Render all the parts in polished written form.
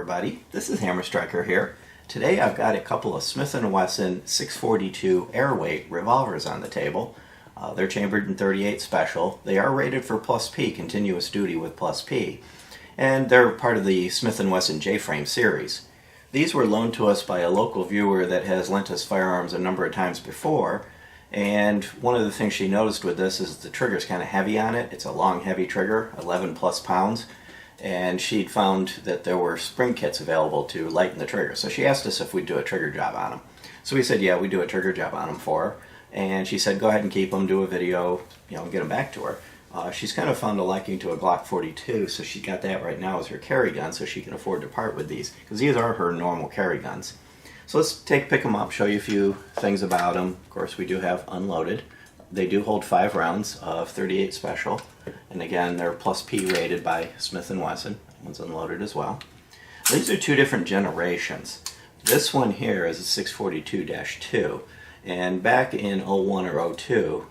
everybody, this is Hammer Striker here. Today I've got a couple of Smith & Wesson 642 Airweight revolvers on the table. They're chambered in .38 special. They are rated for plus P, continuous duty with plus P. And they're part of the Smith & Wesson J frame series. These were loaned to us by a local viewer that has lent us firearms a number of times before. And one of the things she noticed with this is the trigger's kind of heavy on it. It's a long, heavy trigger, 11 plus pounds. And she'd found that there were spring kits available to lighten the trigger. So she asked us if we'd do a trigger job on them. So we said, yeah, we'd do a trigger job on them for her. And she said, go ahead and keep them, do a video, and get them back to her. She's kind of found a liking to a Glock 42, so she got that right now as her carry gun, so she can afford to part with these, because these are her normal carry guns. So let's pick them up, show you a few things about them. Of course, we do have unloaded. They do hold 5 rounds of .38 special, and again, they're plus P rated by Smith & Wesson. One's unloaded as well. These are two different generations. This one here is a 642-2, and back in 01 or 02,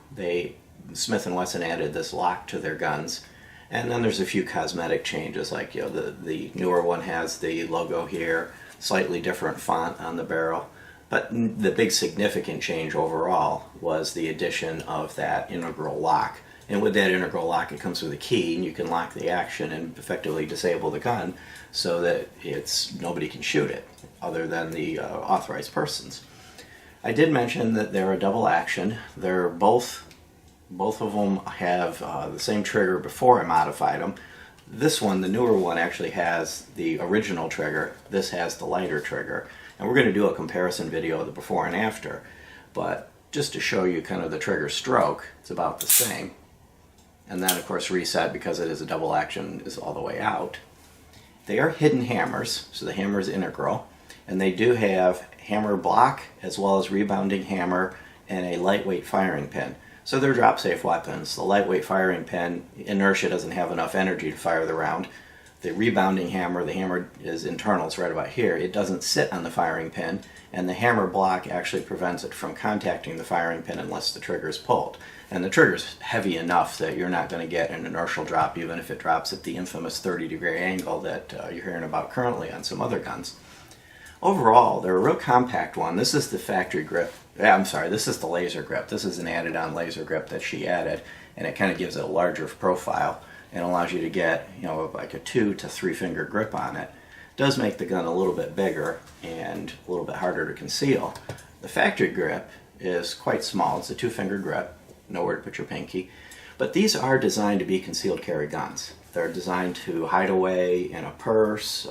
Smith & Wesson added this lock to their guns, and then there's a few cosmetic changes, like the newer one has the logo here, slightly different font on the barrel. But the big significant change overall was the addition of that integral lock. And with that integral lock, it comes with a key, and you can lock the action and effectively disable the gun so that nobody can shoot it other than the authorized persons. I did mention that they're a double action. They're both of them have the same trigger before I modified them. This one, the newer one, actually has the original trigger. This has the lighter trigger. And we're going to do a comparison video of the before and after, but just to show you kind of the trigger stroke, it's about the same. And then of course reset, because it is a double action, is all the way out. They are hidden hammers, so the hammer is integral, and they do have hammer block as well as rebounding hammer and a lightweight firing pin. So they're drop safe weapons. The lightweight firing pin, inertia doesn't have enough energy to fire the round. The rebounding hammer, the hammer is internal, it's right about here. It doesn't sit on the firing pin, and the hammer block actually prevents it from contacting the firing pin unless the trigger is pulled. And the trigger's heavy enough that you're not going to get an inertial drop, even if it drops at the infamous 30-degree angle that you're hearing about currently on some other guns. Overall, they're a real compact one. This is the factory grip. This is the laser grip. This is an added-on laser grip that she added, and it kind of gives it a larger profile and allows you to get, like a 2 to 3 finger grip on it. It does make the gun a little bit bigger and a little bit harder to conceal. The factory grip is quite small. It's a 2-finger grip, nowhere to put your pinky. But these are designed to be concealed carry guns. They're designed to hide away in a purse,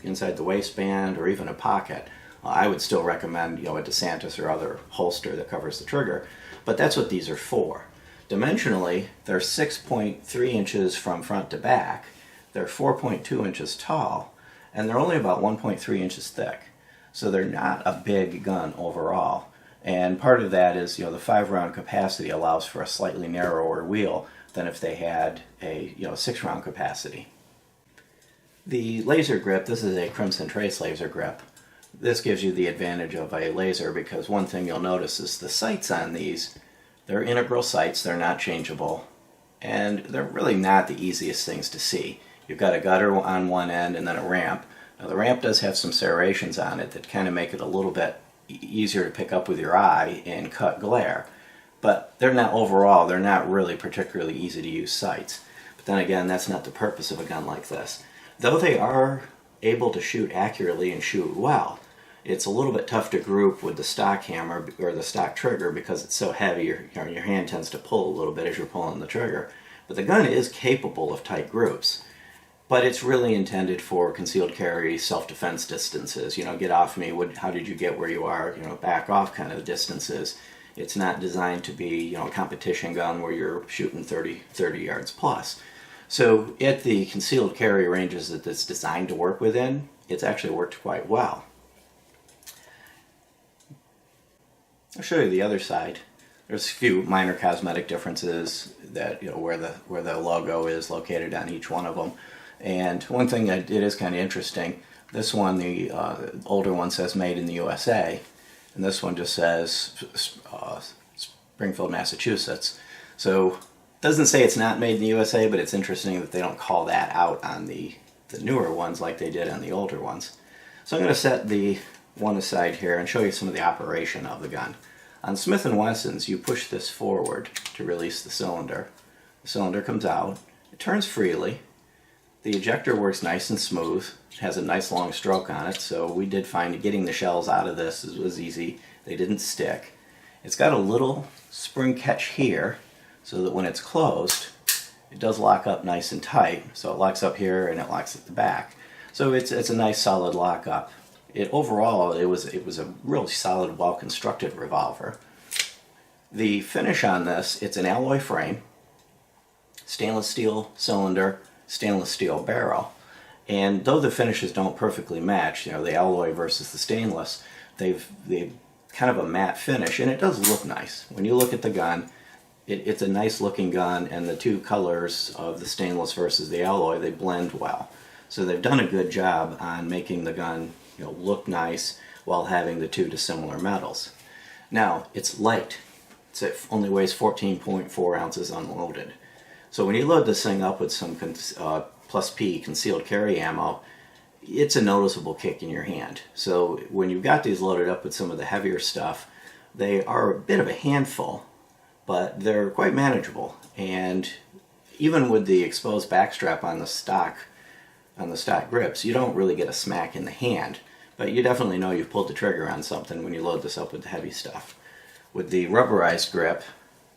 inside the waistband, or even a pocket. I would still recommend, a DeSantis or other holster that covers the trigger, but that's what these are for. Dimensionally, they're 6.3 inches from front to back, they're 4.2 inches tall, and they're only about 1.3 inches thick. So they're not a big gun overall. And part of that is, the 5-round capacity allows for a slightly narrower wheel than if they had a 6-round capacity. The laser grip, this is a Crimson Trace laser grip. This gives you the advantage of a laser, because one thing you'll notice is the sights on these, they're integral sights, they're not changeable, and they're really not the easiest things to see. You've got a gutter on one end and then a ramp. Now the ramp does have some serrations on it that kind of make it a little bit easier to pick up with your eye and cut glare. But they're not really particularly easy to use sights. But then again, that's not the purpose of a gun like this. Though they are able to shoot accurately and shoot well, it's a little bit tough to group with the stock hammer or the stock trigger, because it's so heavy your hand tends to pull a little bit as you're pulling the trigger. But the gun is capable of tight groups. But it's really intended for concealed carry, self-defense distances. Get off me, how did you get where you are, back off kind of distances. It's not designed to be, a competition gun where you're shooting 30 yards plus. So at the concealed carry ranges that it's designed to work within, it's actually worked quite well. I'll show you the other side. There's a few minor cosmetic differences that, where the logo is located on each one of them. And one thing that it is kind of interesting, this one, the older one says made in the USA, and this one just says Springfield, Massachusetts. So it doesn't say it's not made in the USA, but it's interesting that they don't call that out on the newer ones like they did on the older ones. So I'm going to set the one aside here and show you some of the operation of the gun. On Smith & Wessons, you push this forward to release the cylinder. The cylinder comes out, it turns freely. The ejector works nice and smooth. It has a nice long stroke on it, so we did find getting the shells out of this was easy. They didn't stick. It's got a little spring catch here so that when it's closed, it does lock up nice and tight. So it locks up here and it locks at the back. So it's a nice solid lockup. Overall, it was a really solid, well-constructed revolver. The finish on this, it's an alloy frame, stainless steel cylinder, stainless steel barrel. And though the finishes don't perfectly match, you know, the alloy versus the stainless, they've kind of a matte finish, and it does look nice. When you look at the gun, it's a nice looking gun, and the two colors of the stainless versus the alloy, they blend well. So they've done a good job on making the gun, you know, look nice while having the two dissimilar metals. Now, it's light. It only weighs 14.4 ounces unloaded. So when you load this thing up with some plus P concealed carry ammo, it's a noticeable kick in your hand. So when you've got these loaded up with some of the heavier stuff, they are a bit of a handful, but they're quite manageable. And even with the exposed backstrap on the stock grips, you don't really get a smack in the hand, but you definitely know you've pulled the trigger on something when you load this up with the heavy stuff. With the rubberized grip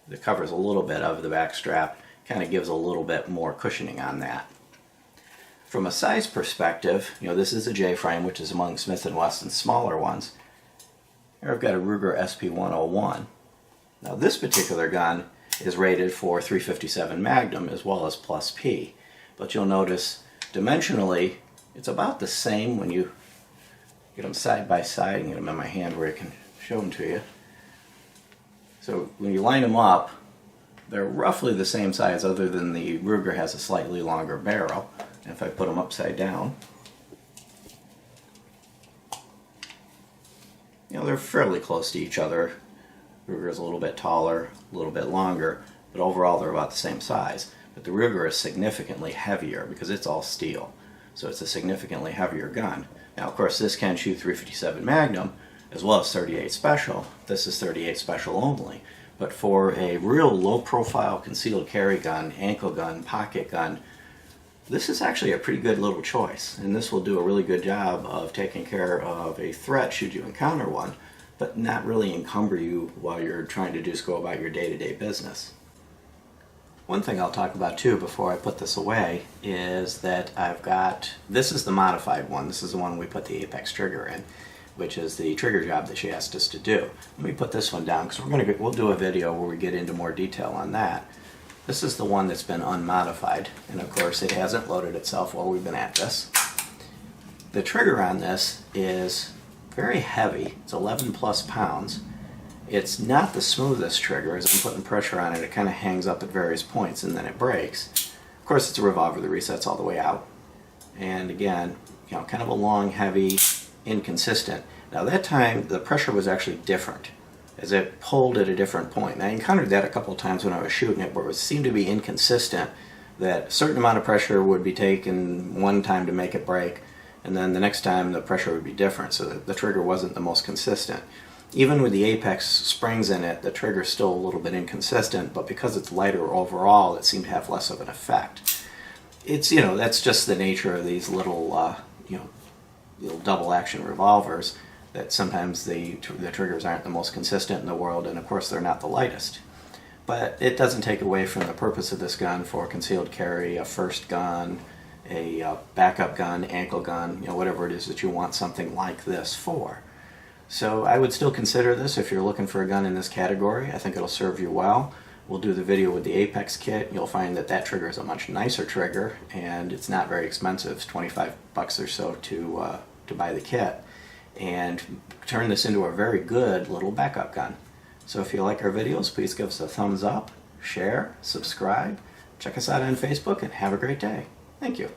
that covers a little bit of the backstrap, kind of gives a little bit more cushioning on that. From a size perspective, you know, this is a J-frame, which is among Smith & Wesson's smaller ones. Here I've got a Ruger SP101. Now this particular gun is rated for .357 Magnum as well as plus P, but you'll notice dimensionally it's about the same when you get them side by side and get them in my hand where I can show them to you. So when you line them up, they're roughly the same size, other than the Ruger has a slightly longer barrel. And if I put them upside down, you know, they're fairly close to each other. Ruger is a little bit taller, a little bit longer, but overall they're about the same size. But the Ruger is significantly heavier because it's all steel, so it's a significantly heavier gun. Now, of course, this can shoot .357 Magnum as well as .38 Special. This is .38 Special only. But for a real low-profile concealed carry gun, ankle gun, pocket gun, this is actually a pretty good little choice. And this will do a really good job of taking care of a threat should you encounter one, but not really encumber you while you're trying to just go about your day-to-day business. One thing I'll talk about too before I put this away is that this is the modified one. This is the one we put the Apex trigger in, which is the trigger job that she asked us to do. Let me put this one down because we'll do a video where we get into more detail on that. This is the one that's been unmodified, and of course it hasn't loaded itself while we've been at this. The trigger on this is very heavy. It's 11 plus pounds. It's not the smoothest trigger. As I'm putting pressure on it, it kind of hangs up at various points and then it breaks. Of course, it's a revolver that resets all the way out. And again, you know, kind of a long, heavy, inconsistent. Now that time the pressure was actually different as it pulled at a different point. And I encountered that a couple of times when I was shooting it where it seemed to be inconsistent, that a certain amount of pressure would be taken one time to make it break, and then the next time the pressure would be different, so that the trigger wasn't the most consistent. Even with the Apex springs in it, the trigger's still a little bit inconsistent, but because it's lighter overall, it seemed to have less of an effect. It's, you know, that's just the nature of these little, little double action revolvers, that sometimes the triggers aren't the most consistent in the world, and of course they're not the lightest. But it doesn't take away from the purpose of this gun for concealed carry, a first gun, a backup gun, ankle gun, you know, whatever it is that you want something like this for. So I would still consider this if you're looking for a gun in this category. I think it'll serve you well. We'll do the video with the Apex kit. You'll find that that trigger is a much nicer trigger, and it's not very expensive. It's 25 bucks or so to buy the kit, and turn this into a very good little backup gun. So if you like our videos, please give us a thumbs up, share, subscribe, check us out on Facebook, and have a great day. Thank you.